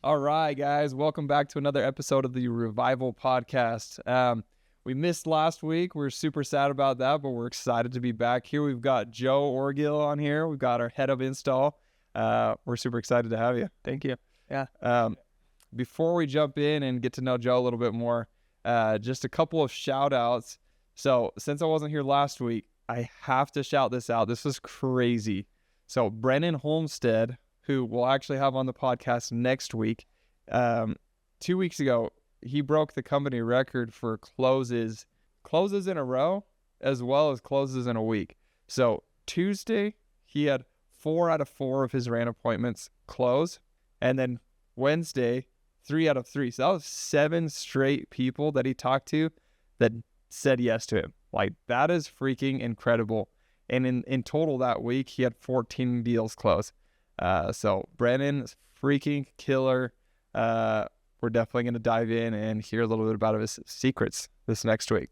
All right, guys, welcome back to another episode of the Revival Podcast. We missed last week. We're super sad about that, but we're excited to be back here. We've got Joe Orgill on here. We've got our head of install. We're super excited to have you. Thank you. Yeah. Before we jump in and get to know Joe a little bit more, just a couple of shout outs. So since I wasn't here last week, I have to shout this out. This was crazy. So Brennan Holmstead, who we'll actually have on the podcast next week, 2 weeks ago, he broke the company record for closes in a row as well as closes in a week. So Tuesday, he had 4 out of 4 of his RAN appointments close. And then Wednesday, 3 out of 3. So that was 7 straight people that he talked to that said yes to him. Like, that is freaking incredible. And in total that week, he had 14 deals closed. So Brennan is freaking killer. We're definitely going to dive in and hear a little bit about his secrets this next week.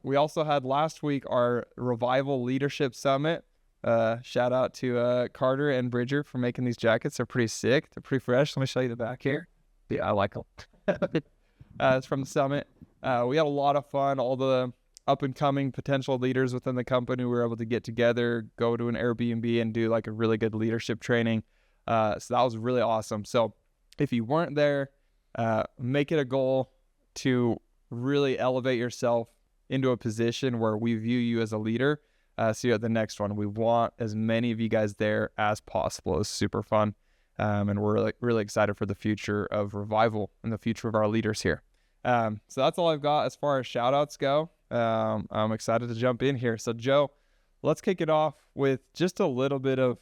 We also had last week our Revival Leadership Summit. Shout out to Carter and Bridger for making these jackets. They're pretty sick. They're pretty fresh. Let me show you the back here. Yeah, I like them. It's from the summit. We had a lot of fun. All the up-and-coming potential leaders within the company were able to get together, go to an Airbnb and do like a really good leadership training. So that was really awesome. So if you weren't there, make it a goal to really elevate yourself into a position where we view you as a leader. So at the next one, we want as many of you guys there as possible. It was super fun. And we're really, really excited for the future of Revival and the future of our leaders here. So that's all I've got as far as shout outs go. I'm excited to jump in here. So Joe, let's kick it off with just a little bit of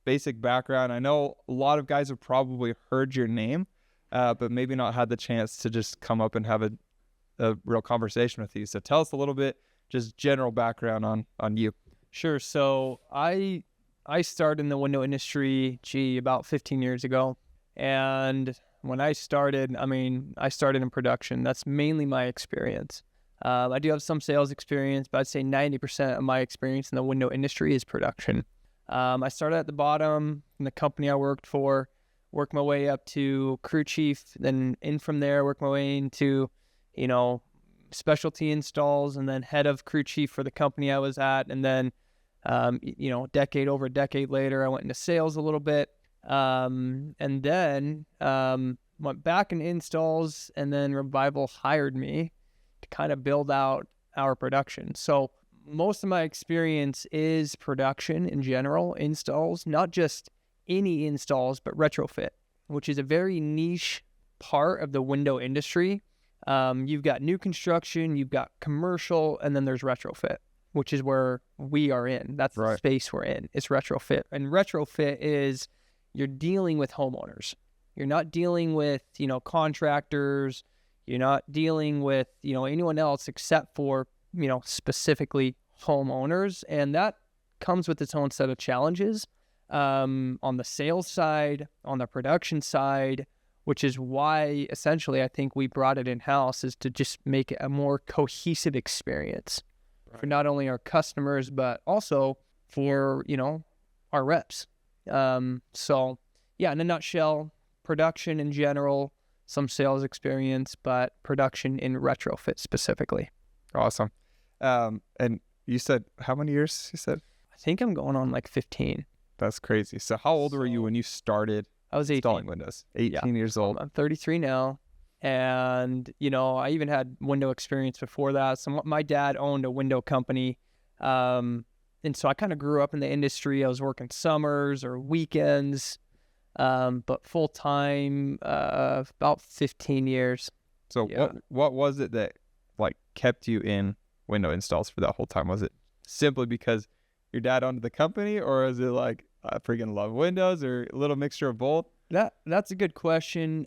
basic background. I know a lot of guys have probably heard your name, but maybe not had the chance to just come up and have a real conversation with you. So tell us a little bit, just general background on you. Sure. So I started in the window industry, about 15 years ago. And when I started, I started in production. That's mainly my experience. I do have some sales experience, but I'd say 90% of my experience in the window industry is production. I started at the bottom in the company I worked for, worked my way up to crew chief, then in from there, worked my way into, specialty installs, and then head of crew chief for the company I was at. And then, over a decade later, I went into sales a little bit, and then went back in installs, and then Revival hired me to kind of build out our production. So most of my experience is production in general, installs, not just any installs, but retrofit, which is a very niche part of the window industry. You've got new construction, you've got commercial, and then there's retrofit, which is where we are in. That's right. The space we're in. It's retrofit. And retrofit is you're dealing with homeowners. You're not dealing with, contractors. You're not dealing with, anyone else except for, specifically homeowners. And that comes with its own set of challenges on the sales side, on the production side, which is why essentially I think we brought it in-house, is to just make it a more cohesive experience for not only our customers, but also for, our reps. So yeah, in a nutshell, production in general, some sales experience, but production in retrofit specifically. Awesome. And you said, how many years you said? I think I'm going on like 15. That's crazy. So how old were you when you started I was 18. installing windows? 18 years old. I'm 33 now. And, I even had window experience before that. So my dad owned a window company. And so I kind of grew up in the industry. I was working summers or weekends, but full time, about 15 years. So yeah. What was it that kept you in window installs for that whole time? Was it simply because your dad owned the company, or is it like I freaking love windows, or a little mixture of both? That's a good question.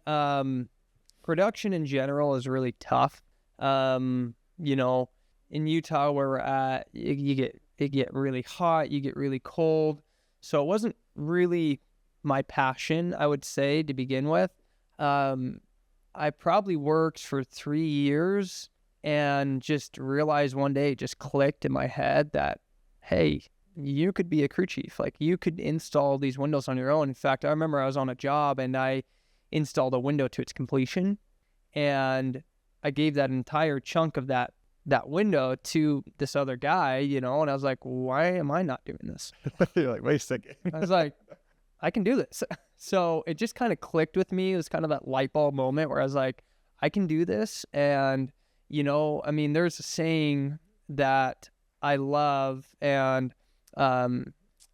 Production in general is really tough. In Utah where we're at, it get really hot, you get really cold. So it wasn't really my passion, I would say, to begin with. I probably worked for 3 years and just realized one day, it just clicked in my head that, hey, you could be a crew chief. Like, you could install these windows on your own. In fact, I remember I was on a job and I install the window to its completion. And I gave that entire chunk of that window to this other guy, and I was like, why am I not doing this? You're like, wait a second. I was like, I can do this. So it just kind of clicked with me. It was kind of that light bulb moment where I was like, I can do this. And, there's a saying that I love, and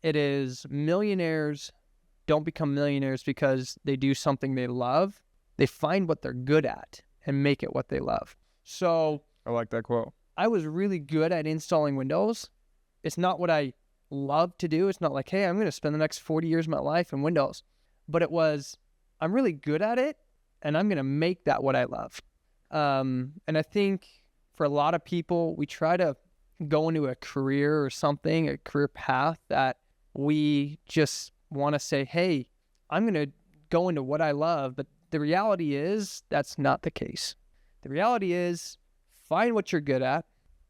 it is, millionaires don't become millionaires because they do something they love. They find what they're good at and make it what they love. So I like that quote. I was really good at installing windows. It's not what I love to do. It's not like, hey, I'm going to spend the next 40 years of my life in Windows. But it was, I'm really good at it, and I'm going to make that what I love. And I think for a lot of people, we try to go into a career or something, a career path that we just want to say, hey, I'm going to go into what I love. But the reality is that's not the case. The reality is find what you're good at.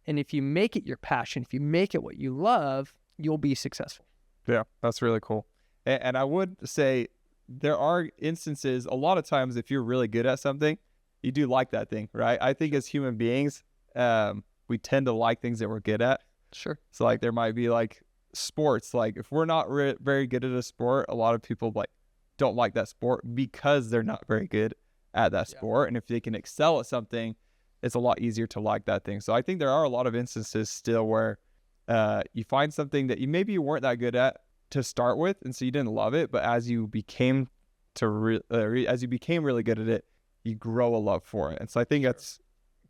And if you make it your passion, if you make it what you love, you'll be successful. Yeah, that's really cool. And I would say there are instances, a lot of times, if you're really good at something, you do like that thing, right? I think as human beings, we tend to like things that we're good at. Sure. So like there might be like sports, like if we're not very good at a sport, a lot of people like don't like that sport because they're not very good at that sport. And if they can excel at something, it's a lot easier to like that thing. So I think there are a lot of instances still where you find something that you weren't that good at to start with, and so you didn't love it, but as you became really good at it, you grow a love for it. And so I think that's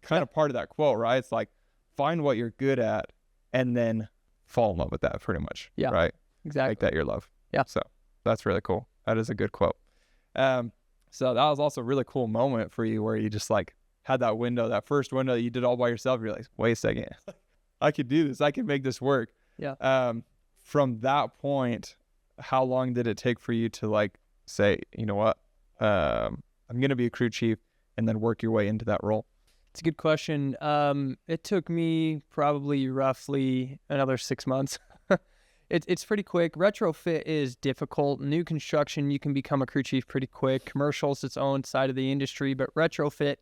kind of part of that quote, right? It's like find what you're good at and then fall in love with that, pretty much. Yeah, right. Exactly. Make that your love. Yeah. So that's really cool. That is a good quote. So that was also a really cool moment for you where you just like had that window, that first window that you did all by yourself. You're like, wait a second, I could do this. I can make this work. Yeah. From that point, how long did it take for you to like say, you know what, I'm going to be a crew chief, and then work your way into that role? It's a good question. It took me probably roughly another 6 months. It's pretty quick. Retrofit is difficult. New construction, you can become a crew chief pretty quick. Commercial is its own side of the industry, but retrofit,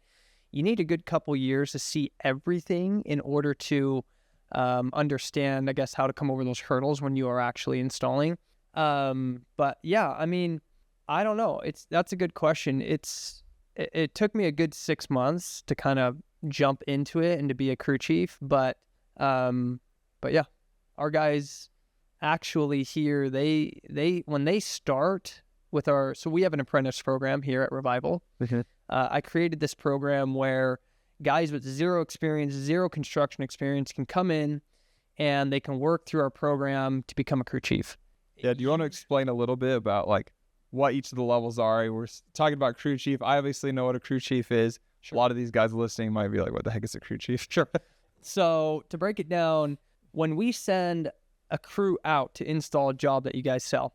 you need a good couple years to see everything in order to understand, I guess, how to come over those hurdles when you are actually installing. But yeah, I don't know. That's a good question. It took me a good 6 months to kind of jump into it and to be a crew chief. But yeah, our guys actually here, they when they start with so we have an apprentice program here at Revival. Mm-hmm. I created this program where guys with zero experience, zero construction experience can come in and they can work through our program to become a crew chief. Yeah. Do you want to explain a little bit about like what each of the levels are? We're talking about crew chief. I obviously know what a crew chief is. Sure. A lot of these guys listening might be like, what the heck is a crew chief? Sure. So to break it down, when we send a crew out to install a job that you guys sell,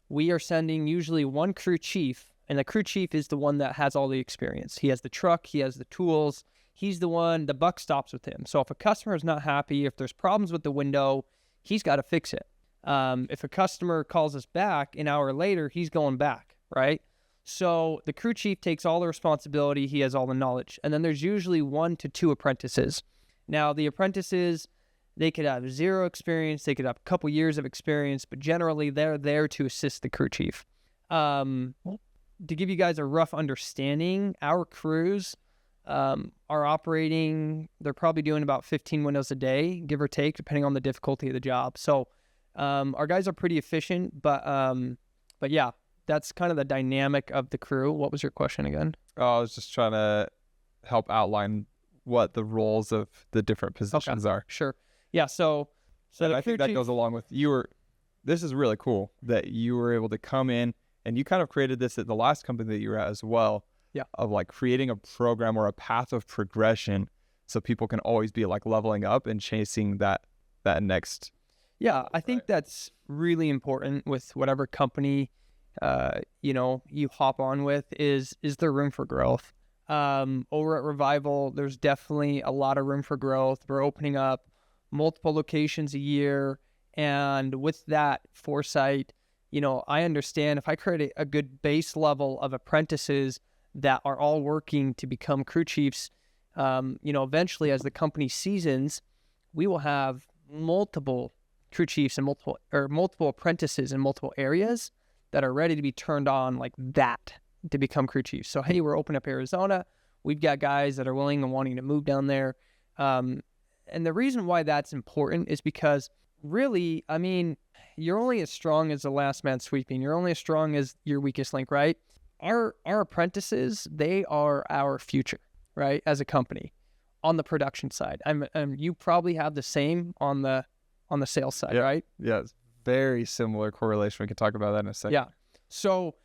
we are sending usually one crew chief, and the crew chief is the one that has all the experience. He has the truck, he has the tools. He's the one, the buck stops with him. So if a customer is not happy, if there's problems with the window, he's got to fix it. If a customer calls us back an hour later, he's going back, right? So the crew chief takes all the responsibility. He has all the knowledge. And then there's usually 1 to 2 apprentices. Now, the apprentices, they could have zero experience. They could have a couple years of experience, but generally they're there to assist the crew chief. To give you guys a rough understanding, our crews are operating, they're probably doing about 15 windows a day, give or take, depending on the difficulty of the job. So our guys are pretty efficient, but yeah, that's kind of the dynamic of the crew. What was your question again? Oh, I was just trying to help outline what the roles of the different positions are. Sure. Yeah. So I think that goes along with this is really cool that you were able to come in and you kind of created this at the last company that you were at as well. Yeah. Of like creating a program or a path of progression so people can always be like leveling up and chasing that next. Yeah. I think that's really important with whatever company, you hop on with is there room for growth? Over at Revival, there's definitely a lot of room for growth. We're opening up multiple locations a year. And with that foresight, I understand if I create a good base level of apprentices that are all working to become crew chiefs, eventually as the company seasons, we will have multiple crew chiefs and multiple apprentices in multiple areas that are ready to be turned on like that to become crew chiefs. So, hey, we're opening up Arizona. We've got guys that are willing and wanting to move down there. And the reason why that's important is because really, I mean, you're only as strong as the last man sweeping. You're only as strong as your weakest link, right? Our apprentices, they are our future, right? As a company on the production side. You probably have the same on the sales side, right? Yeah, it's very similar correlation. We can talk about that in a second. Yeah. So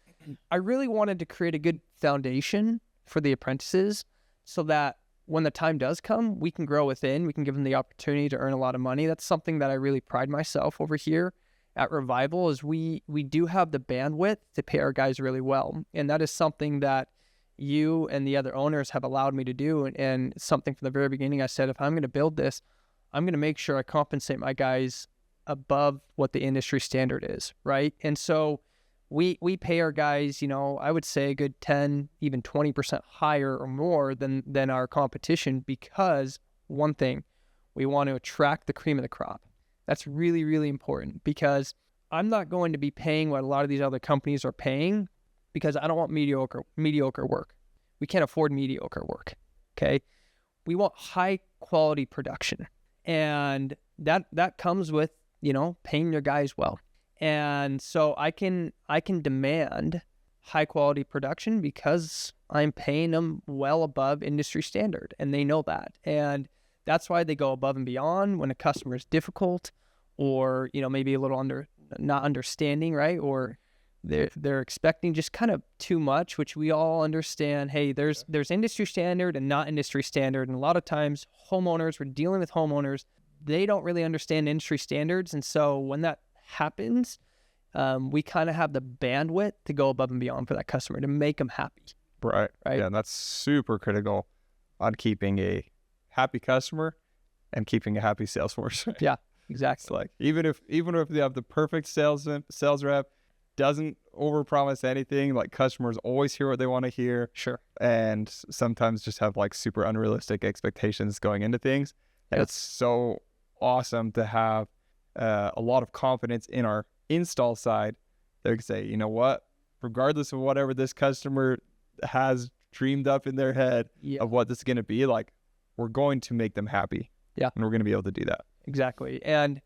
I really wanted to create a good foundation for the apprentices so that when the time does come, we can grow within. We can give them the opportunity to earn a lot of money. That's something that I really pride myself over here at Revival is we do have the bandwidth to pay our guys really well. And that is something that you and the other owners have allowed me to do. And something from the very beginning, I said, if I'm going to build this, I'm going to make sure I compensate my guys above what the industry standard is, right? And so we pay our guys, I would say a good 10, even 20% higher or more than our competition because one thing, we want to attract the cream of the crop. That's really, really important because I'm not going to be paying what a lot of these other companies are paying because I don't want mediocre work. We can't afford mediocre work, okay? We want high quality production. And that comes with, paying your guys well. And so I can demand high quality production because I'm paying them well above industry standard and they know that. And that's why they go above and beyond when a customer is difficult or, maybe a little not understanding, right? Or they're expecting just kind of too much, which we all understand. Hey, there's industry standard and not industry standard. And a lot of times we're dealing with homeowners, they don't really understand industry standards. And so when that happens, we kind of have the bandwidth to go above and beyond for that customer to make them happy. Right. Yeah, and that's super critical on keeping a happy customer and keeping a happy sales force. Yeah, exactly. It's like even if they have the perfect sales rep, doesn't overpromise anything, like customers always hear what they want to hear. Sure. And sometimes just have like super unrealistic expectations going into things. And it's so awesome to have a lot of confidence in our install side. They can say, you know what, regardless of whatever this customer has dreamed up in their head of what this is going to be, like we're going to make them happy. Yeah. And we're going to be able to do that. Exactly. And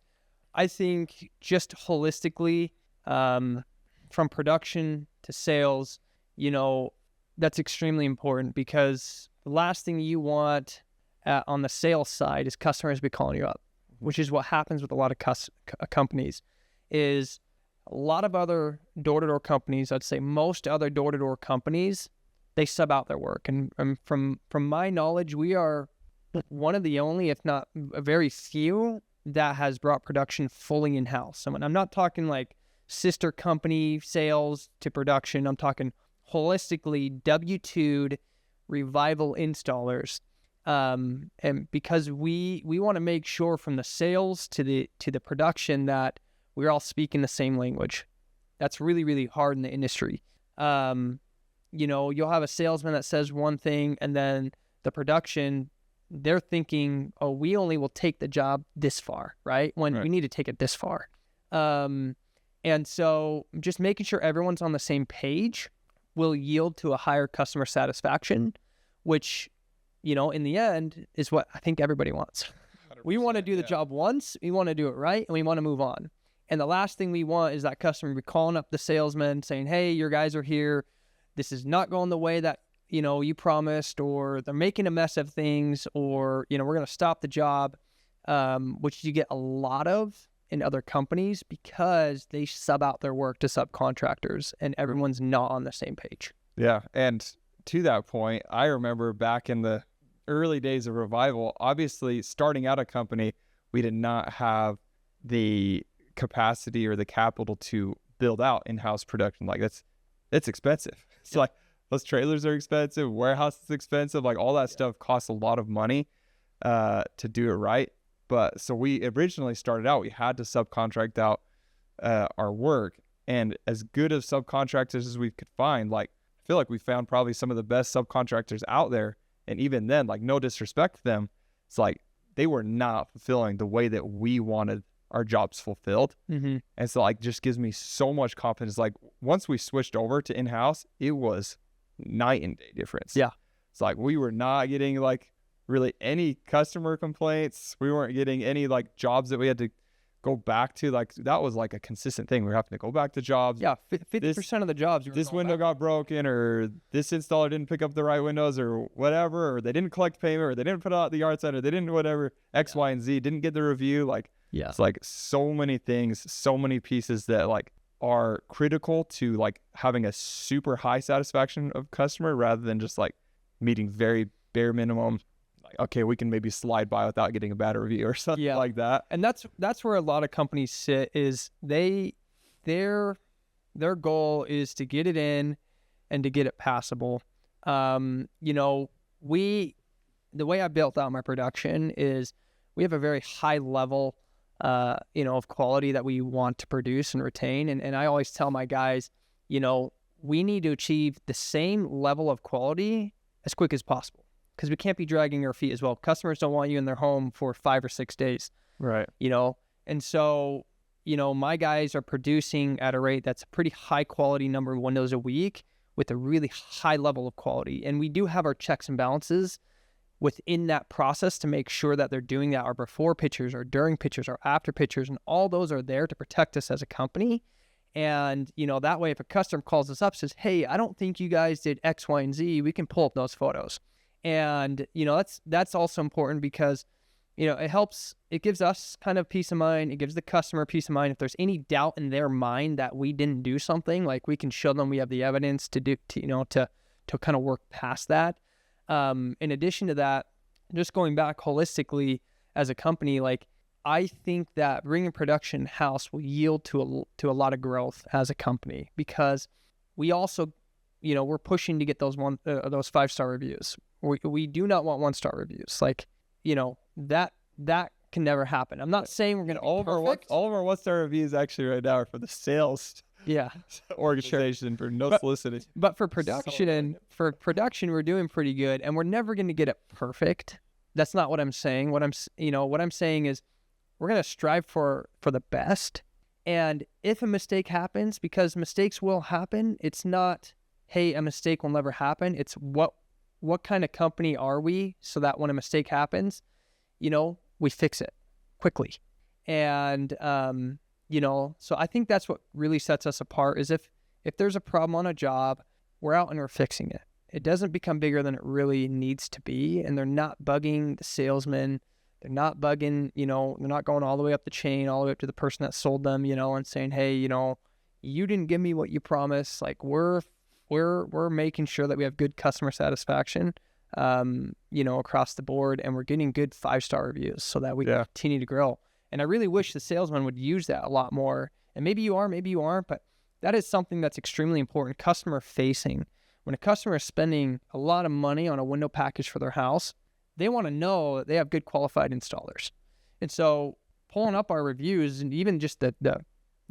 I think just holistically, from production to sales, that's extremely important because the last thing you want on the sales side is customers be calling you up, which is what happens with a lot of companies. Is a lot of other door-to-door companies, I'd say most other door-to-door companies, they sub out their work. And from my knowledge, we are one of the only, if not a very few, that has brought production fully in-house. And I'm not talking like sister company sales to production. I'm talking holistically W-2'd Revival installers. And because we want to make sure from the sales to the production that we're all speaking the same language. That's really, really hard in the industry. You'll have a salesman that says one thing and then the production, they're thinking, oh, we only will take the job this far, right? When we need to take it this far. And so just making sure everyone's on the same page will yield to a higher customer satisfaction, which, in the end is what I think everybody wants. We want to do the job once, we want to do it right, and we want to move on. And the last thing we want is that customer be calling up the salesman saying, hey, your guys are here. This is not going the way that, you promised, or they're making a mess of things, or, we're going to stop the job, which you get a lot of in other companies because they sub out their work to subcontractors and everyone's not on the same page. Yeah. And to that point, I remember back in the early days of Revival, obviously starting out a company, we did not have the capacity or the capital to build out in-house production. Like it's expensive. It's like those trailers are expensive, warehouse is expensive, like all that stuff costs a lot of money to do it right. But so we originally started out, we had to subcontract out our work. and as good of subcontractors as we could find. Like, I feel like we found probably some of the best subcontractors out there. And even then, like, no disrespect to them, it's like they were not fulfilling the way that we wanted our jobs fulfilled. Mm-hmm. And so, like, just gives me so much confidence. Like, once we switched over to in-house, it was night and day difference. Yeah. It's like we were not getting like really any customer complaints. We weren't getting any like jobs that we had to go back to. Like, that was like a consistent thing. We were having to go back to jobs. Yeah, 50% of the jobs. This window got broken, or this installer didn't pick up the right windows, or whatever, or they didn't collect payment, or they didn't put out the yard sign, or they didn't whatever, X, Y, and Z, didn't get the review. Like, yeah, it's like so many things, so many pieces that like are critical to like having a super high satisfaction of customer, rather than just like meeting very bare minimum. Like, okay, we can maybe slide by without getting a bad review or something like that. And that's where a lot of companies sit, is their goal is to get it in and to get it passable. The way I built out my production is we have a very high level of quality that we want to produce and retain. And I always tell my guys, we need to achieve the same level of quality as quick as possible, because we can't be dragging our feet as well. Customers don't want you in their home for 5 or 6 days. Right. And so, my guys are producing at a rate that's a pretty high quality number of windows a week with a really high level of quality. And we do have our checks and balances within that process to make sure that they're doing that, our before pictures, or during pictures, or after pictures, and all those are there to protect us as a company. And, that way, if a customer calls us up, says, hey, I don't think you guys did X, Y, and Z, we can pull up those photos. And, that's also important, because, it gives us kind of peace of mind. It gives the customer peace of mind. If there's any doubt in their mind that we didn't do something, like, we can show them we have the evidence to kind of work past that. In addition to that, just going back holistically as a company, like, I think that bringing production house will yield to a lot of growth as a company, because we also, we're pushing to get those 5-star reviews. We do not want 1-star reviews. Like, that can never happen. I'm not saying we're going to all of our 1-star reviews actually right now are for the sales organization, for no soliciting. But for production, we're doing pretty good, and we're never going to get it perfect. That's not what I'm saying. What I'm saying is, we're going to strive for the best. And if a mistake happens, because mistakes will happen, it's not, hey, a mistake will never happen. It's what kind of company are we, so that when a mistake happens, we fix it quickly. And, so I think that's what really sets us apart, is if there's a problem on a job, we're out and we're fixing it. It doesn't become bigger than it really needs to be. And they're not bugging the salesman. They're not bugging, they're not going all the way up the chain, all the way up to the person that sold them, and saying, hey, you didn't give me what you promised. Like, we're making sure that we have good customer satisfaction, across the board, and we're getting good 5-star reviews so that we can continue to grow. And I really wish the salesman would use that a lot more. And maybe you are, maybe you aren't, but that is something that's extremely important. Customer facing. When a customer is spending a lot of money on a window package for their house, they want to know that they have good qualified installers. And so pulling up our reviews, and even just the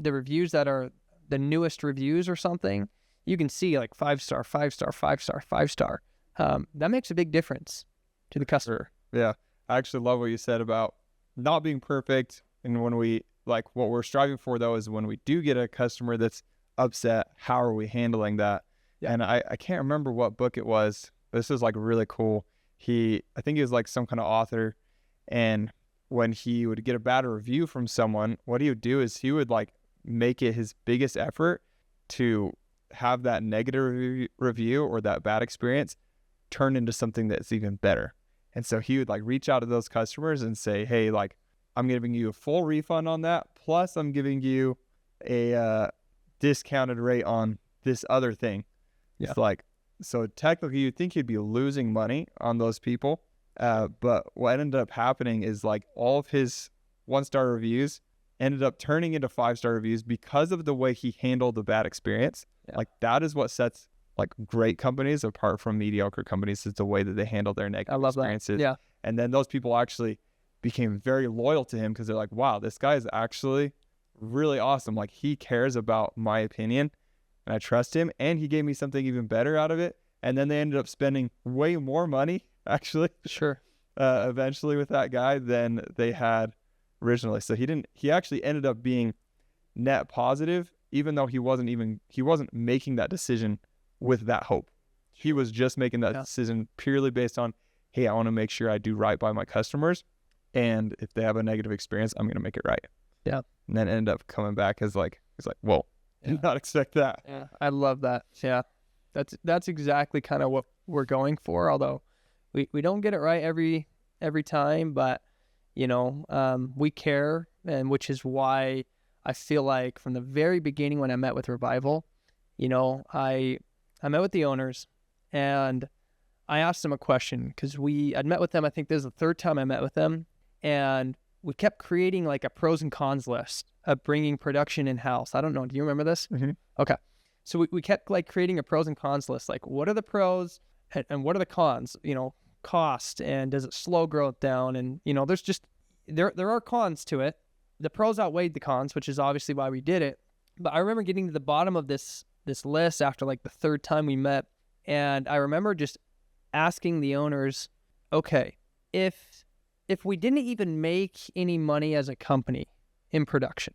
reviews that are the newest reviews or something, you can see like 5-star, 5-star, 5-star, 5-star. That makes a big difference to the customer. Yeah. I actually love what you said about not being perfect. And when we, like, what we're striving for, though, is when we do get a customer that's upset, how are we handling that? Yeah. And I can't remember what book it was. This is like really cool. I think he was like some kind of author, and when he would get a bad review from someone, what he would do is he would like make it his biggest effort to have that negative review or that bad experience turn into something that's even better. And so he would like reach out to those customers and say, hey, like, I'm giving you a full refund on that, plus I'm giving you a discounted rate on this other thing. Yeah. It's like, so technically you'd think he'd be losing money on those people. But what ended up happening is like all of his 1-star reviews ended up turning into 5-star reviews because of the way he handled the bad experience. Yeah. Like, that is what sets like great companies apart from mediocre companies, is the way that they handle their negative experiences. That. Yeah. And then those people actually became very loyal to him, because they're like, wow, this guy is actually really awesome. Like, he cares about my opinion, and I trust him, and he gave me something even better out of it. And then they ended up spending way more money, actually, Sure. eventually with that guy than they had originally. So he actually ended up being net positive, even though he wasn't making that decision with that hope. He was just making that decision purely based on, hey, I want to make sure I do right by my customers. And if they have a negative experience, I'm going to make it right. Yeah. And then ended up coming back as like, he's like, whoa, did not expect that. Yeah. I love that. Yeah. That's exactly kind of what we're going for. Although we don't get it right every time, but we care, and which is why I feel like from the very beginning when I met with Revival, I met with the owners and I asked them a question because I'd met with them. I think this is the third time I met with them, and we kept creating like a pros and cons list of bringing production in-house. I don't know. Do you remember this? Mm-hmm. Okay. So we kept like creating a pros and cons list. Like, what are the pros and what are the cons? Cost, and does it slow growth down? And, there's just, there are cons to it. The pros outweighed the cons, which is obviously why we did it. But I remember getting to the bottom of this list after like the third time we met. And I remember just asking the owners, okay, if we didn't even make any money as a company in production,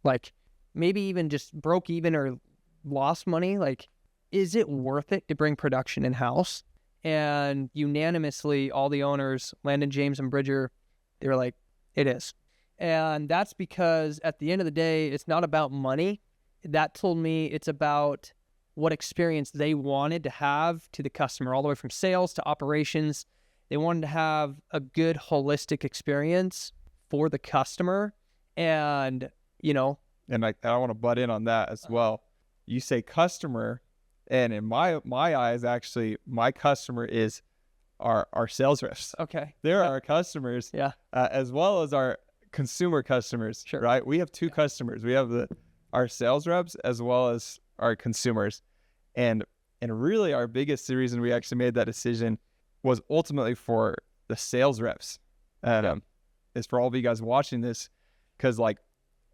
like maybe even just broke even or lost money, like, is it worth it to bring production in-house? And unanimously, all the owners, Landon, James, and Bridger, they were like, it is. And that's because at the end of the day, it's not about money. That told me it's about what experience they wanted to have to the customer, all the way from sales to operations. They wanted to have a good holistic experience for the customer. And, And I want to butt in on that as well. You say customer, and in my eyes, actually, my customer is our sales reps. Okay. They're our customers, as well as our consumer customers, Sure. right? We have two customers. We have our sales reps as well as our consumers. And really our biggest reason we actually made that decision was ultimately for the sales reps. Is for all of you guys watching this, because like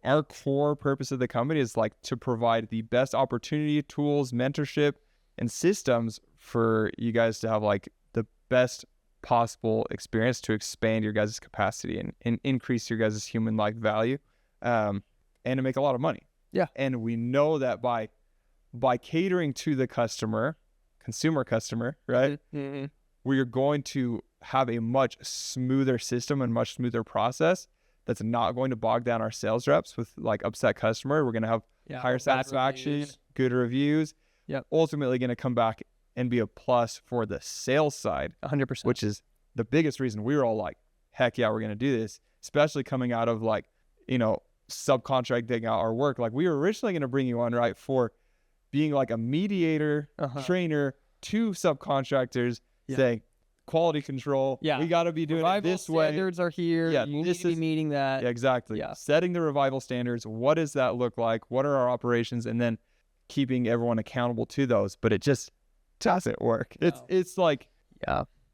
our core purpose of the company is like to provide the best opportunity, tools, mentorship, and systems for you guys to have like the best possible experience to expand your guys' capacity and increase your guys' human life value, and to make a lot of money. Yeah. And we know that by catering to the consumer customer, right? Mm-hmm. We are going to have a much smoother system and much smoother process that's not going to bog down our sales reps with like upset customer. We're going to have higher satisfaction, good reviews. Yep. Ultimately going to come back and be a plus for the sales side, 100%, which is the biggest reason we were all like, heck yeah, we're going to do this, especially coming out of like, subcontracting out our work. Like, we were originally going to bring you on, right, for being like a mediator, trainer to subcontractors, saying quality control. Yeah. We got to be doing Revival it this way. Standards are here. Yeah, you need to be meeting that. Yeah, exactly. Yeah. Setting the Revival standards. What does that look like? What are our operations? And then keeping everyone accountable to those. But it just doesn't work. No. It's like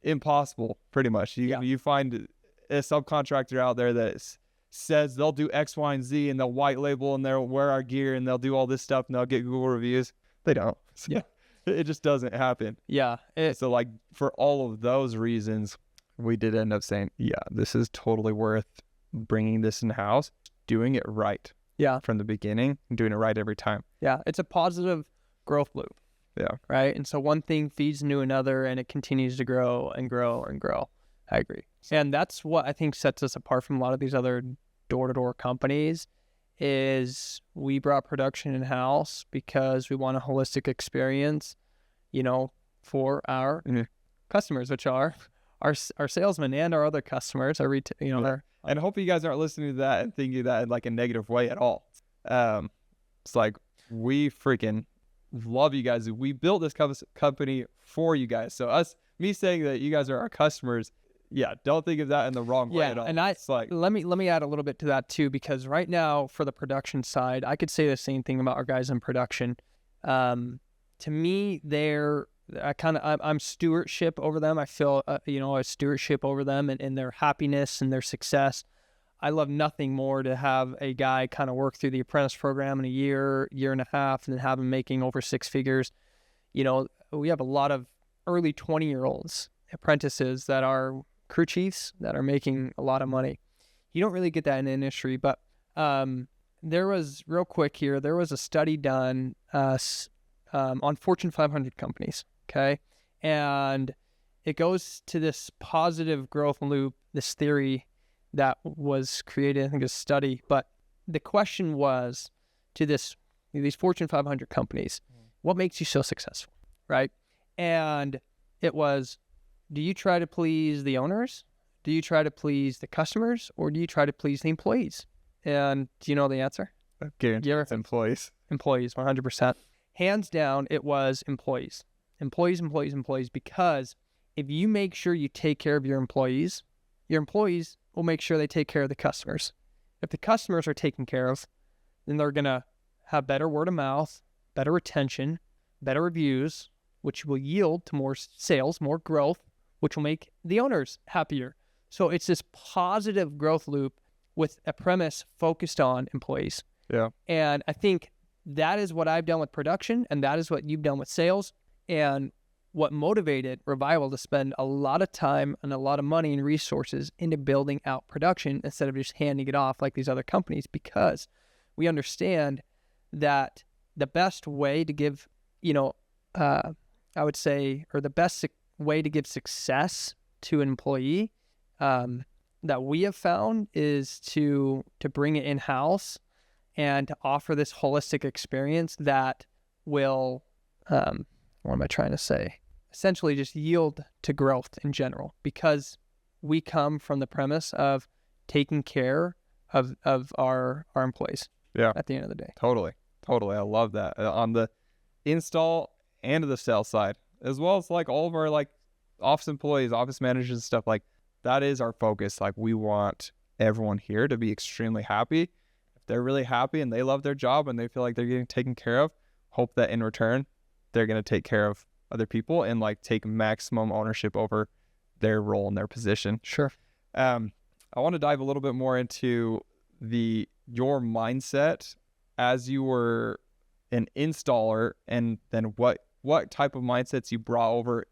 impossible, pretty much. You find a subcontractor out there that says they'll do X, Y, and Z, and they'll white label, and they'll wear our gear, and they'll do all this stuff, and they'll get Google reviews. They don't. So it just doesn't happen. Yeah. So like for all of those reasons, we did end up saying, this is totally worth bringing this in-house, doing it right. Yeah. From the beginning, and doing it right every time. Yeah. It's a positive growth loop. Yeah. Right. And so one thing feeds into another, and it continues to grow and grow and grow. I agree. And that's what I think sets us apart from a lot of these other door-to-door companies, is we brought production in-house because we want a holistic experience, for our customers, which are our salesmen and our other customers, our retail, And I hope you guys aren't listening to that and thinking that in like a negative way at all. It's like, we freaking love you guys. We built this company for you guys. So me saying that you guys are our customers, don't think of that in the wrong way at all. And it's like, let me add a little bit to that too, because right now for the production side, I could say the same thing about our guys in production. To me, I'm stewardship over them. I feel, a stewardship over them and their happiness and their success. I love nothing more to have a guy kind of work through the apprentice program in a year and a half, and then have him making over six figures. You know, we have a lot of early 20-year-olds apprentices that are crew chiefs that are making a lot of money. You don't really get that in the industry, but there was, real quick here, there was a study done on Fortune 500 companies, okay? And it goes to this positive growth loop, this theory that was created, I think, a study. But the question was to these Fortune 500 companies, what makes you so successful, right? And it was, do you try to please the owners? Do you try to please the customers? Or do you try to please the employees? And do you know the answer? Guaranteed it's employees. Employees, 100%. Hands down, it was employees. Employees, because if you make sure you take care of your employees will make sure they take care of the customers. If the customers are taken care of, then they're going to have better word of mouth, better retention, better reviews, which will yield to more sales, more growth, which will make the owners happier. So it's this positive growth loop with a premise focused on employees. Yeah. And I think that is what I've done with production, and that is what you've done with sales. And what motivated Revival to spend a lot of time and a lot of money and resources into building out production instead of just handing it off like these other companies, because we understand that the best way to give, I would say, or the best way to give success to an employee that we have found is to bring it in-house and to offer this holistic experience that will, what am I trying to say? Essentially just yield to growth in general, because we come from the premise of taking care of our employees. Yeah. At the end of the day. Totally. I love that. On the install and the sales side, as well as like all of our like office employees, office managers and stuff, like that is our focus. Like we want everyone here to be extremely happy. If they're really happy and they love their job and they feel like they're getting taken care of, hope that in return, they're going to take care of other people and like take maximum ownership over their role and their position. Sure. I want to dive a little bit more into your mindset as you were an installer, and then what type of mindsets you brought over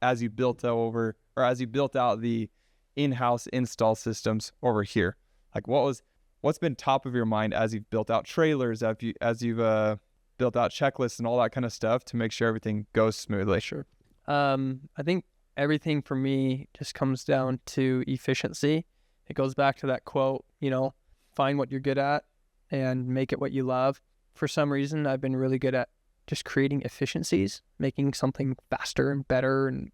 as you built out the in-house install systems over here. Like what's been top of your mind as you've built out trailers, as you've built out checklists and all that kind of stuff to make sure everything goes smoothly? Sure. I think everything for me just comes down to efficiency. It goes back to that quote, find what you're good at and make it what you love. For some reason, I've been really good at just creating efficiencies, making something faster and better and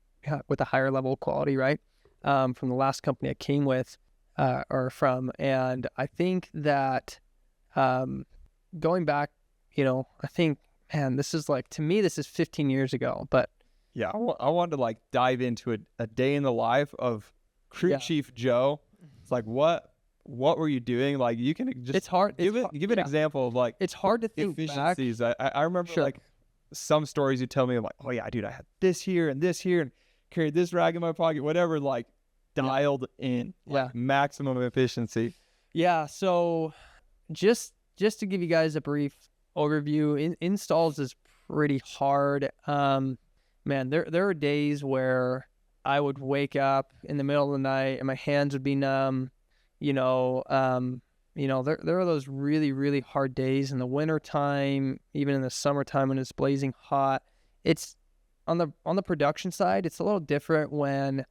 with a higher level of quality, right? From the last company I came with and I think that going back, I think, man, this is like, to me, this is 15 years ago, but yeah, I wanted to like dive into a day in the life of Crew Chief Joe. It's like, what were you doing? Like, you can just, it's hard. Give an example of like, it's hard to think efficiencies. Back. I remember like some stories you tell me, I'm like, oh yeah, dude, I had this here and carried this rag in my pocket, whatever, like dialed in, like maximum efficiency. Yeah. So just to give you guys a brief overview, installs is pretty hard. Man, there are days where I would wake up in the middle of the night and my hands would be numb. There are those really, really hard days in the winter time, even in the summertime when it's blazing hot. It's on the production side, it's a little different when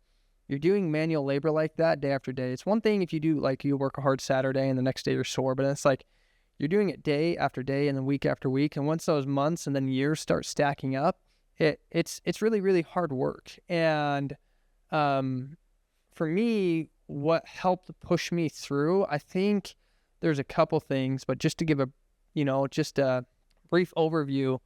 you're doing manual labor like that day after day. It's one thing if you do, like, you work a hard Saturday and the next day you're sore, but it's like you're doing it day after day and then week after week. And once those months and then years start stacking up, it's really, really hard work. And for me, what helped push me through, I think there's a couple things, but just to give a brief overview,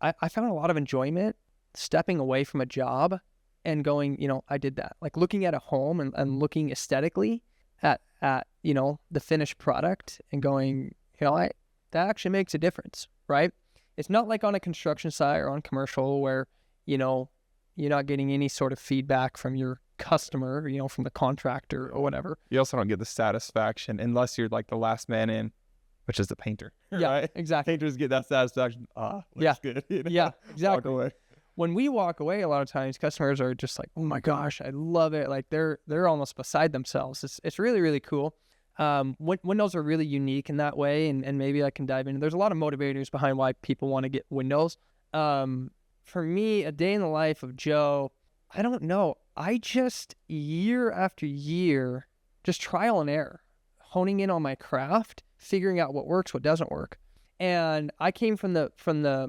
I found a lot of enjoyment stepping away from a job and going, I did that. Like looking at a home and looking aesthetically at the finished product and going, that actually makes a difference, right? It's not like on a construction site or on commercial where, you're not getting any sort of feedback from your customer, from the contractor or whatever. You also don't get the satisfaction unless you're like the last man in, which is the painter. Yeah, right? exactly. Painters get that satisfaction. Looks good. Yeah, exactly. Walk away. When we walk away, a lot of times customers are just like, "Oh my gosh, I love it!" Like they're almost beside themselves. It's really, really cool. Windows are really unique in that way, and maybe I can dive in. There's a lot of motivators behind why people want to get windows. For me, a day in the life of Joe, I don't know. I just year after year, just trial and error, honing in on my craft, figuring out what works, what doesn't work. And I came from the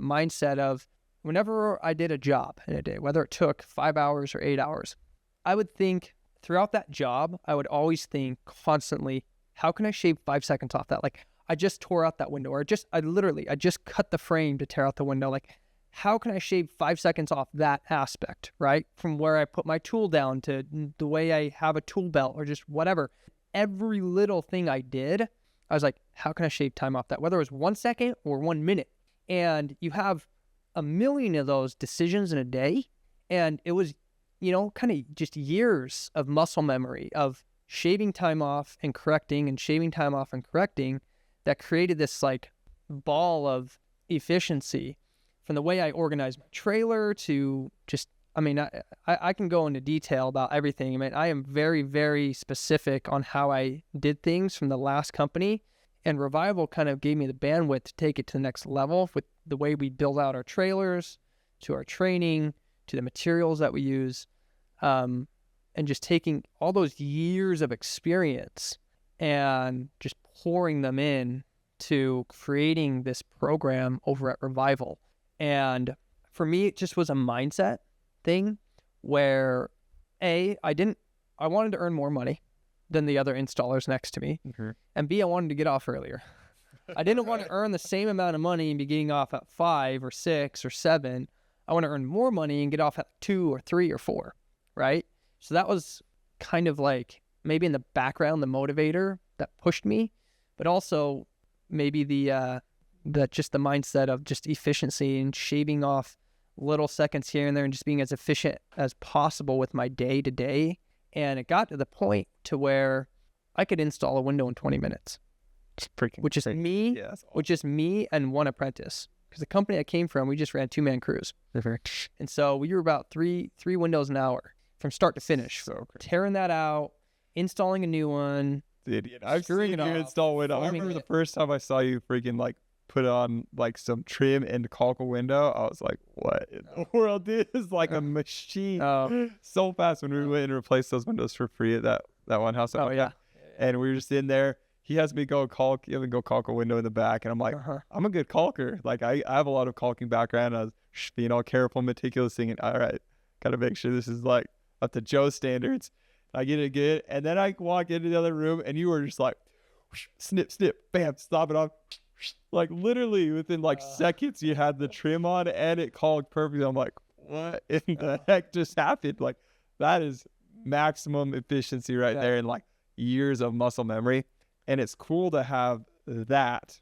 mindset of whenever I did a job in a day, whether it took 5 hours or 8 hours, I would think throughout that job, I would always think constantly, how can I shave 5 seconds off that? Like I just tore out that window, or I just cut the frame to tear out the window. Like how can I shave 5 seconds off that aspect, right? From where I put my tool down to the way I have a tool belt or just whatever. Every little thing I did, I was like, how can I shave time off that? Whether it was 1 second or 1 minute. And you have a million of those decisions in a day. And it was, kind of just years of muscle memory of shaving time off and correcting and shaving time off and correcting that created this like ball of efficiency from the way I organized my trailer to just, I can go into detail about everything. I am very, very specific on how I did things from the last company. And Revival kind of gave me the bandwidth to take it to the next level with the way we build out our trailers, to our training, to the materials that we use, and just taking all those years of experience and just pouring them in to creating this program over at Revival. And for me, it just was a mindset thing where I wanted to earn more money than the other installers next to me. Mm-hmm. And B, I wanted to get off earlier. I didn't want to earn the same amount of money and be getting off at 5 or 6 or 7. I want to earn more money and get off at 2 or 3 or 4, right? So that was kind of like maybe in the background, the motivator that pushed me, but also maybe the mindset of just efficiency and shaving off little seconds here and there and just being as efficient as possible with my day to day. And it got to the point to where I could install a window in 20 minutes. It's freaking which is crazy. me, Yeah, that's awesome. which is me and one apprentice. Because the company I came from, we just ran 2-man crews. And so we were about three windows an hour from start to finish. So crazy. Tearing that out, installing a new one. Dude, I've Screwing seen it you off, install window. I forming remember it. the first time I saw you freaking like put on like some trim and caulk a window. I was like, what in the world? Dude, this is like a machine. So fast when we went and replaced those windows for free at that one house. Oh, yeah. And we were just in there. He has me go caulk a window in the back. And I'm like, I'm a good caulker. Like I have a lot of caulking background. I was being all careful, meticulous, thinking, all right, gotta make sure this is like up to Joe's standards. I get it good. And then I walk into the other room and you were just like, snip, snip, bam, stop it off. Like literally within like seconds you had the trim on and it caulked perfectly. I'm like, what in the heck just happened? Like that is maximum efficiency right there and like years of muscle memory. And it's cool to have that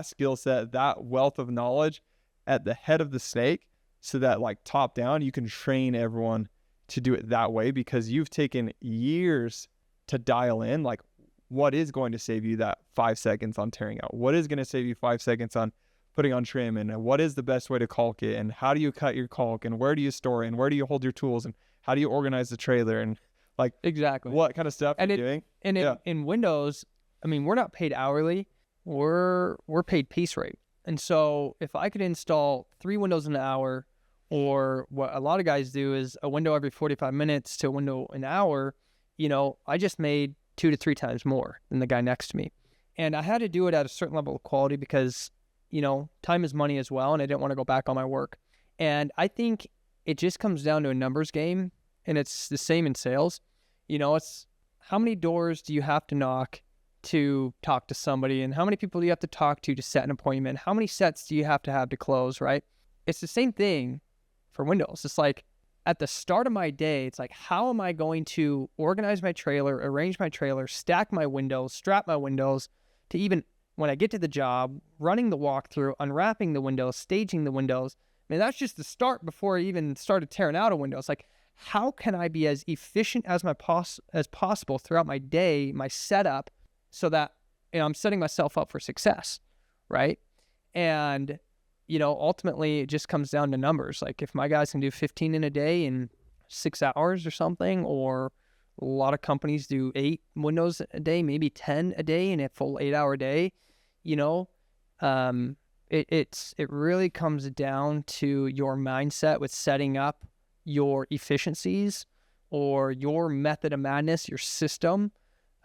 skill set, that wealth of knowledge at the head of the snake so that like top down, you can train everyone to do it that way because you've taken years to dial in like what is going to save you that 5 seconds on tearing out? What is going to save you 5 seconds on putting on trim? And what is the best way to caulk it? And how do you cut your caulk? And where do you store it? And where do you hold your tools? And how do you organize the trailer? And like Exactly. what kind of stuff you're doing? And in Windows, we're not paid hourly. We're paid piece rate. And so if I could install 3 windows in an hour, or what a lot of guys do is a window every 45 minutes to a window an hour, I just made 2 to 3 times more than the guy next to me. And I had to do it at a certain level of quality because, time is money as well. And I didn't want to go back on my work. And I think it just comes down to a numbers game. And it's the same in sales. It's how many doors do you have to knock to talk to somebody? And how many people do you have to talk to set an appointment? How many sets do you have to close, right? It's the same thing for Windows. It's like at the start of my day, it's like, how am I going to organize my trailer, arrange my trailer, stack my windows, strap my windows to even when I get to the job, running the walkthrough, unwrapping the windows, staging the windows. That's just the start before I even started tearing out a window. It's like, how can I be as efficient as as possible throughout my day, my setup, so that I'm setting myself up for success, right? And ultimately it just comes down to numbers. Like if my guys can do 15 in a day in 6 hours or something, or a lot of companies do 8 windows a day, maybe 10 a day in a full 8-hour day, it really comes down to your mindset with setting up your efficiencies or your method of madness, your system,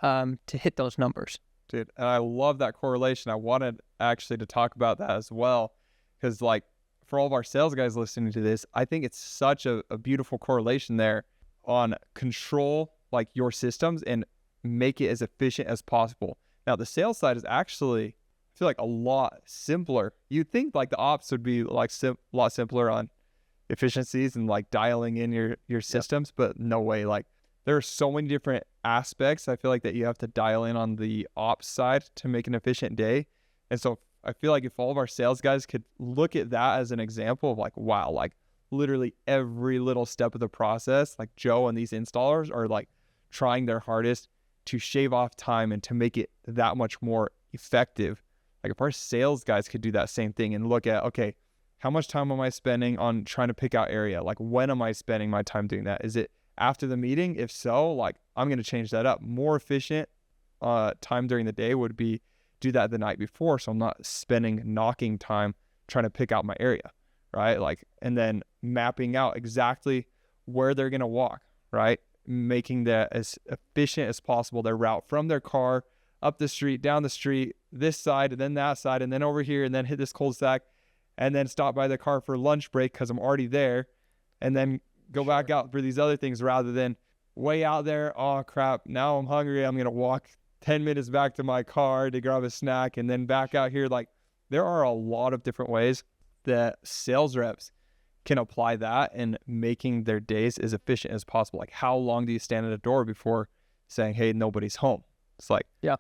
to hit those numbers. Dude, and I love that correlation. I wanted actually to talk about that as well, because like for all of our sales guys listening to this, I think it's such a beautiful correlation there on control like your systems and make it as efficient as possible. Now the sales side is actually, I feel like, a lot simpler. You'd think like the ops would be like a lot simpler on efficiencies and like dialing in your systems, but no way. Like there are so many different aspects I feel like that you have to dial in on the ops side to make an efficient day. And so I feel like if all of our sales guys could look at that as an example of like, wow, like literally every little step of the process, like Joe and these installers are like trying their hardest to shave off time and to make it that much more effective. Like if our sales guys could do that same thing and look at, okay, how much time am I spending on trying to pick out area? Like when am I spending my time doing that? Is it after the meeting? If so, like I'm going to change that up. More efficient time during the day would be do that the night before, so I'm not spending knocking time trying to pick out my area, right? Like, and then mapping out exactly where they're going to walk, right? Making that as efficient as possible, their route from their car up the street, down the street, this side, and then that side, and then over here, and then hit this cul-de-sac, and then stop by the car for lunch break because I'm already there, and then go back out for these other things rather than way out there. Oh crap, now I'm hungry. I'm going to walk 10 minutes back to my car to grab a snack and then back out here. Like there are a lot of different ways that sales reps can apply that in making their days as efficient as possible. Like how long do you stand at a door before saying, hey, nobody's home? It's like, yeah.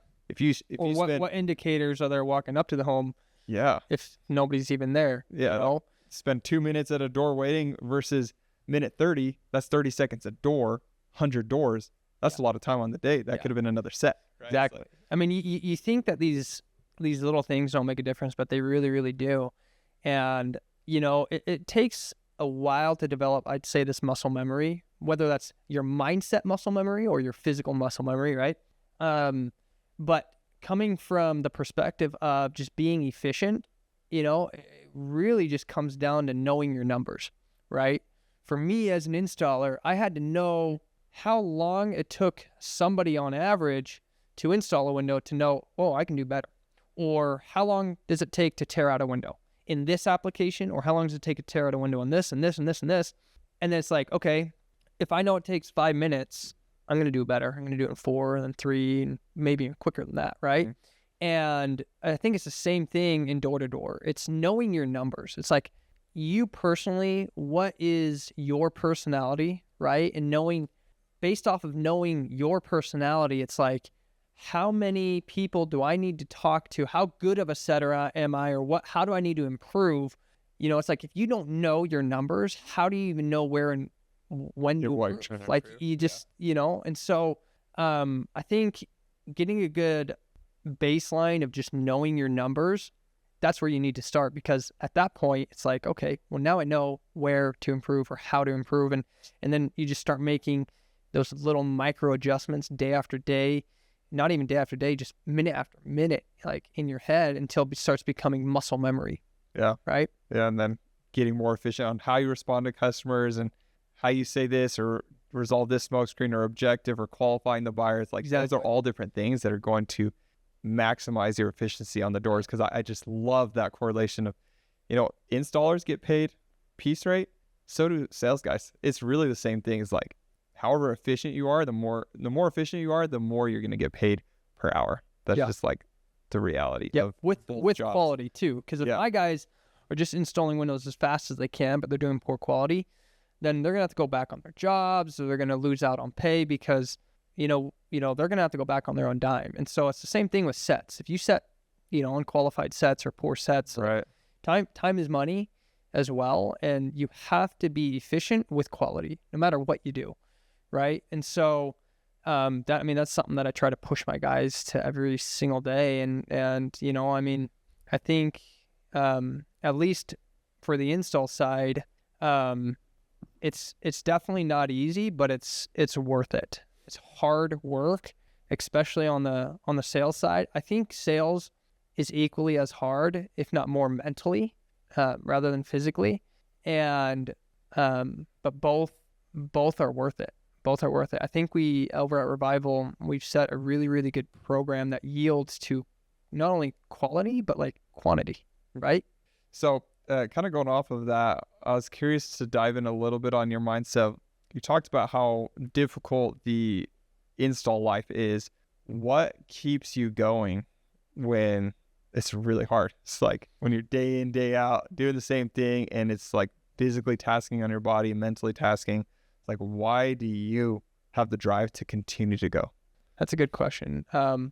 What indicators are there walking up to the home? Yeah. If nobody's even there. Yeah. Spend 2 minutes at a door waiting versus minute 30. That's 30 seconds a door, 100 doors. That's a lot of time on the day. That could have been another set. Right? Exactly. Like, I mean, you think that these little things don't make a difference, but they really, really do. And, it takes a while to develop, I'd say, this muscle memory, whether that's your mindset muscle memory or your physical muscle memory, right? But coming from the perspective of just being efficient, it really just comes down to knowing your numbers, right? For me as an installer, I had to know how long it took somebody on average to install a window to know, oh, I can do better. Or how long does it take to tear out a window in this application? Or how long does it take to tear out a window on this and this and this and this? And then it's like, okay, if I know it takes 5 minutes, I'm going to do better. I'm going to do it in 4 and then 3 and maybe even quicker than that, right? Mm-hmm. And I think it's the same thing in door-to-door. It's knowing your numbers. It's like you personally, what is your personality, right? And knowing, based off of knowing your personality, it's like, how many people do I need to talk to? How good of a setter am I? Or how do I need to improve? It's like, if you don't know your numbers, how do you even know where and when to improve? Like you just, and so I think getting a good baseline of just knowing your numbers, that's where you need to start, because at that point it's like, okay, well now I know where to improve or how to improve. And then you just start making those little micro adjustments day after day, not even day after day, just minute after minute, like in your head, until it starts becoming muscle memory. Yeah. Right. Yeah. And then getting more efficient on how you respond to customers and how you say this or resolve this smoke screen or objective or qualifying the buyer. It's like, those are all different things that are going to maximize your efficiency on the doors. Cause I just love that correlation of, installers get paid piece rate. So do sales guys. It's really the same thing. It's like, however efficient you are, the more efficient you are, the more you're going to get paid per hour. That's just like the reality. Yeah, of with jobs. quality too. Because if my guys are just installing windows as fast as they can, but they're doing poor quality, then they're gonna have to go back on their jobs, or they're gonna lose out on pay because they're gonna have to go back on their own dime. And so it's the same thing with sets. If you set unqualified sets or poor sets, right? Time is money. as well. And you have to be efficient with quality, no matter what you do, right? And so that's something that I try to push my guys to every single day. And I think at least for the install side, it's definitely not easy, but it's worth it. It's hard work, especially on the sales side. I think sales is equally as hard, if not more mentally, rather than physically. And but both are worth it. Both are worth it. I think we over at Revival, we've set a really, really good program that yields to not only quality but like quantity, right? So kind of going off of that, I was curious to dive in a little bit on your mindset. You talked about how difficult the install life is. What keeps you going when it's really hard? It's like when you're day in, day out doing the same thing, and it's like physically tasking on your body, mentally tasking. It's like, why do you have the drive to continue to go? That's a good question. I'm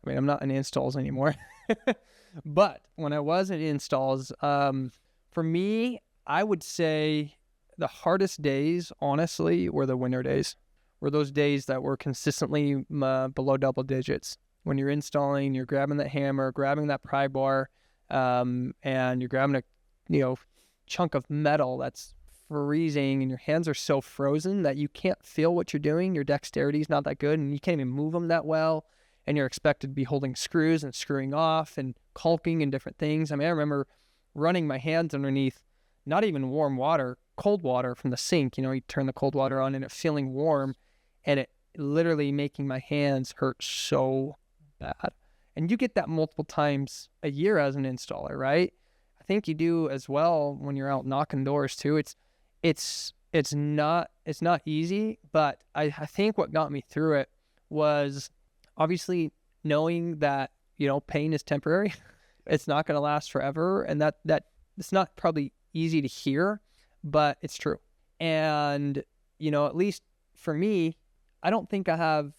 not in installs anymore, but when I was in installs, for me, I would say the hardest days, honestly, were the winter days. Were those days that were consistently below double digits. When you're installing, you're grabbing that hammer, grabbing that pry bar, and you're grabbing a chunk of metal that's freezing, and your hands are so frozen that you can't feel what you're doing. Your dexterity is not that good, and you can't even move them that well. And you're expected to be holding screws and screwing off and caulking and different things. I remember running my hands underneath not even warm water, cold water from the sink. You turn the cold water on and it feeling warm, and it literally making my hands hurt so bad. And you get that multiple times a year as an installer, right? I think you do as well when you're out knocking doors too. It's not easy, but I think what got me through it was obviously knowing that, pain is temporary. It's not going to last forever. And that it's not probably easy to hear, but it's true. And, at least for me, I don't think I have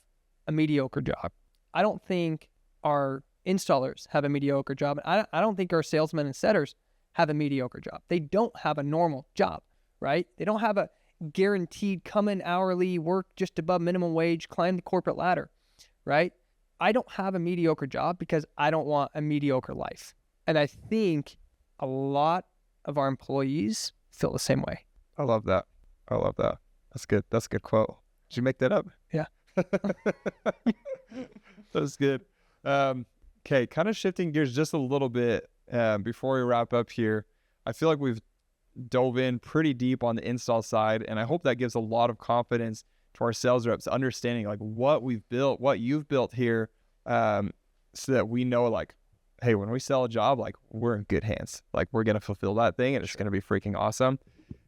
a mediocre job. I don't think our installers have a mediocre job. I don't think our salesmen and setters have a mediocre job. They don't have a normal job, right? They don't have a guaranteed come in hourly, work just above minimum wage, climb the corporate ladder, right? I don't have a mediocre job because I don't want a mediocre life. And I think a lot of our employees feel the same way. I love that. That's good. That's a good quote. Did you make that up? Yeah. That's good. Okay, kind of shifting gears just a little bit before we wrap up here. I feel like we've dove in pretty deep on the install side, and I hope that gives a lot of confidence to our sales reps, understanding like what we've built, what you've built here, so that we know like, hey, when we sell a job, like we're in good hands. Like we're going to fulfill that thing and it's going to be freaking awesome.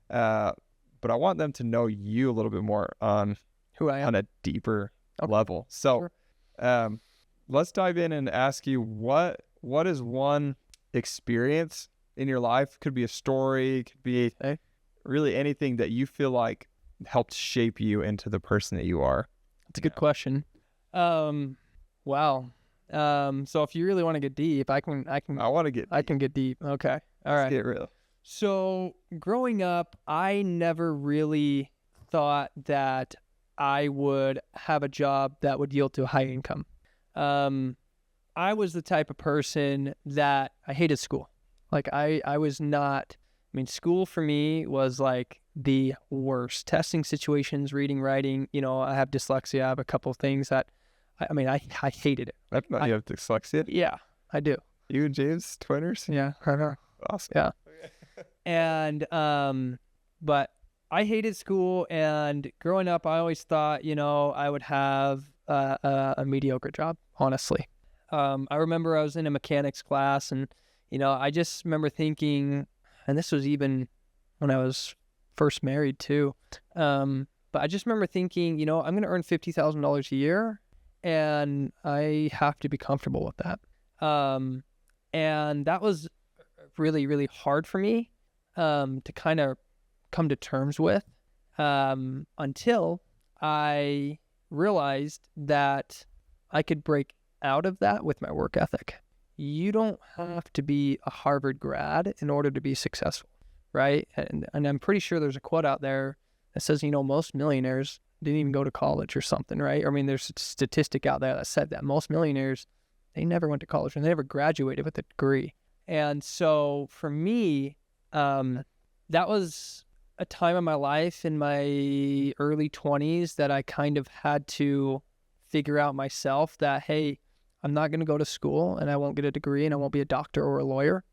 But I want them to know you a little bit more on who I am on a deeper level. So let's dive in and ask you what is one experience in your life? Could be a story, could be really anything that you feel like helped shape you into the person that you are. That's a good question. Wow. So if you really want to get deep, I can get deep. Okay. All right. Let's get real. So growing up, I never really thought that I would have a job that would yield to a high income. I was the type of person that I hated school. Like I was not, school for me was like the worst. Testing situations, reading, writing, I have dyslexia. I have a couple of things that, I hated it. I didn't know you have dyslexia. Yeah, I do. You and James, twinners? Yeah, I know. Awesome. Yeah. And, but I hated school, and growing up, I always thought, I would have a mediocre job, honestly. I remember I was in a mechanics class, and, I just remember thinking, and this was even when I was first married too. But I just remember thinking, I'm going to earn $50,000 a year, and I have to be comfortable with that. And that was really, really hard for me to kind of come to terms with until I realized that I could break out of that with my work ethic. You don't have to be a Harvard grad in order to be successful, right? And I'm pretty sure there's a quote out there that says, most millionaires didn't even go to college or something, right? I mean, there's a statistic out there that said that most millionaires, they never went to college and they never graduated with a degree. And so for me, that was a time in my life in my early 20s that I kind of had to figure out myself that, hey, I'm not going to go to school and I won't get a degree and I won't be a doctor or a lawyer,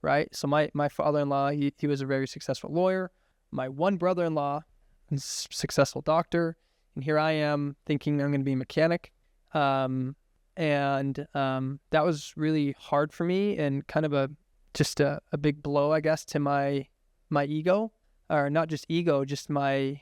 right? So my father-in-law, he was a very successful lawyer. My one brother-in-law is a successful doctor. And here I am thinking I'm going to be a mechanic. And that was really hard for me and kind of a big blow, I guess, to my ego, or not just ego, just my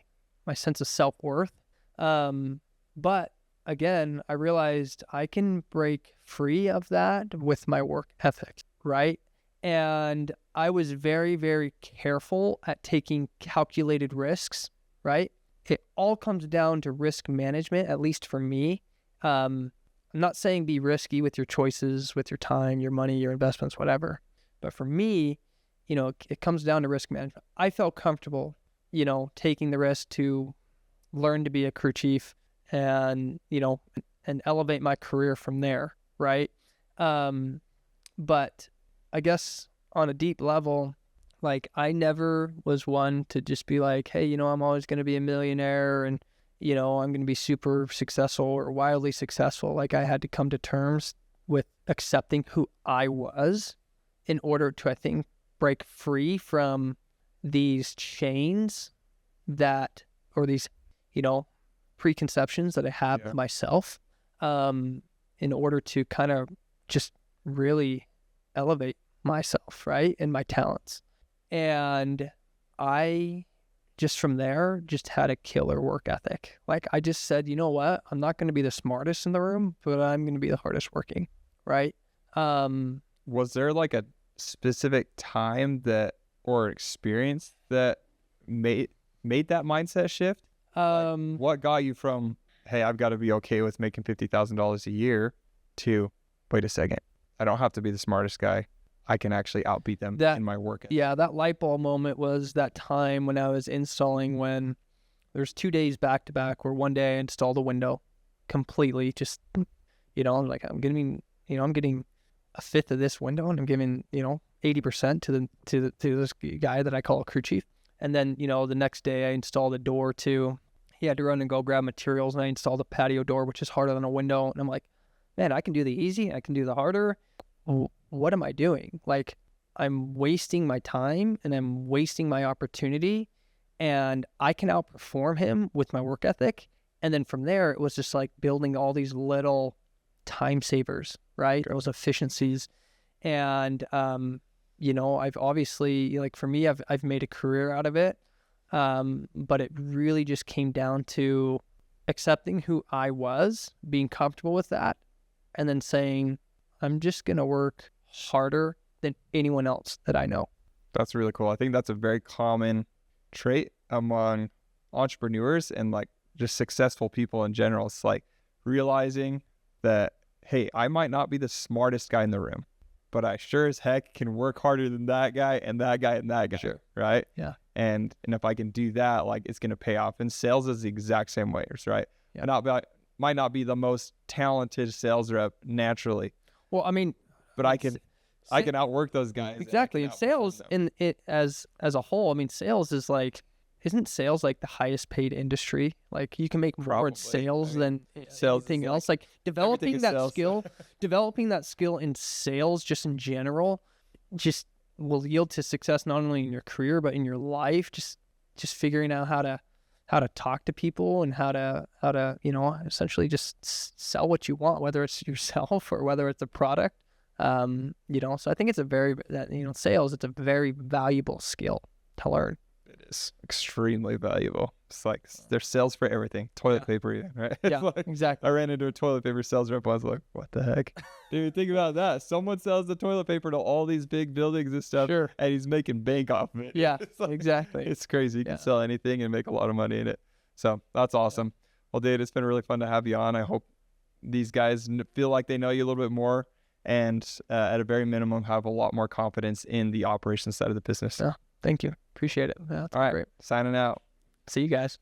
sense of self-worth. But again, I realized I can break free of that with my work ethic, right? And I was very, very careful at taking calculated risks, right? It all comes down to risk management, at least for me. I'm not saying be risky with your choices, with your time, your money, your investments, whatever. But for me, it comes down to risk management. I felt comfortable, taking the risk to learn to be a crew chief and elevate my career from there, right? But I guess on a deep level, like I never was one to just be like, hey, I'm always going to be a millionaire and, I'm going to be super successful or wildly successful. Like I had to come to terms with accepting who I was in order to, I think, break free from these chains or these, preconceptions that I have of myself, in order to kind of just really elevate myself, right? And my talents. And I just from there just had a killer work ethic. Like I just said, you know what? I'm not going to be the smartest in the room, but I'm going to be the hardest working, right? Was there like a specific time or experience that made that mindset shift? What got you from, hey, I've got to be okay with making $50,000 a year to, wait a second, I don't have to be the smartest guy. I can actually outbeat them in my work. Yeah, that light bulb moment was that time when I was installing, when there's 2 days back to back where one day I installed a window completely, just, like I'm getting a fifth of this window and I'm giving, 80% to this guy that I call a crew chief. And then, the next day I installed a door too. He had to run and go grab materials and I installed a patio door, which is harder than a window. And I'm like, man, I can do the easy. I can do the harder. What am I doing? Like I'm wasting my time and I'm wasting my opportunity and I can outperform him with my work ethic. And then from there, it was just like building all these little time savers, right? Or those efficiencies. And, I've obviously, like for me, I've made a career out of it. But it really just came down to accepting who I was, being comfortable with that, and then saying, I'm just going to work harder than anyone else that I know. That's really cool. I think that's a very common trait among entrepreneurs and like just successful people in general. It's like realizing that, hey, I might not be the smartest guy in the room, but I sure as heck can work harder than that guy and that guy and that guy. Sure. Right? Yeah. And if I can do that, like it's going to pay off. And sales is the exact same way, right? Yeah. Might not be the most talented sales rep naturally. Well, I mean, but I can outwork those guys. Exactly. And sales in it as a whole, I mean, sales is like, isn't sales like the highest paid industry? Like you can make more in sales than anything else. Like developing that skill in sales just in general, just will yield to success not only in your career but in your life. Just figuring out how to talk to people and how to essentially just sell what you want, whether it's yourself or whether it's a product. So I think it's sales, it's a very valuable skill to learn. It is extremely valuable. It's like there's sales for everything. Toilet paper even, right? Yeah, like, exactly. I ran into a toilet paper sales rep. I was like, what the heck? Dude, think about that. Someone sells the toilet paper to all these big buildings and stuff, sure, and he's making bank off of it. Yeah, like, exactly. It's crazy. You can sell anything and make a lot of money in it. So that's awesome. Well, Dave, it's been really fun to have you on. I hope these guys feel like they know you a little bit more and at a very minimum have a lot more confidence in the operations side of the business. Yeah. Thank you. Appreciate it. Yeah, that's All right. great. Signing out. See you guys.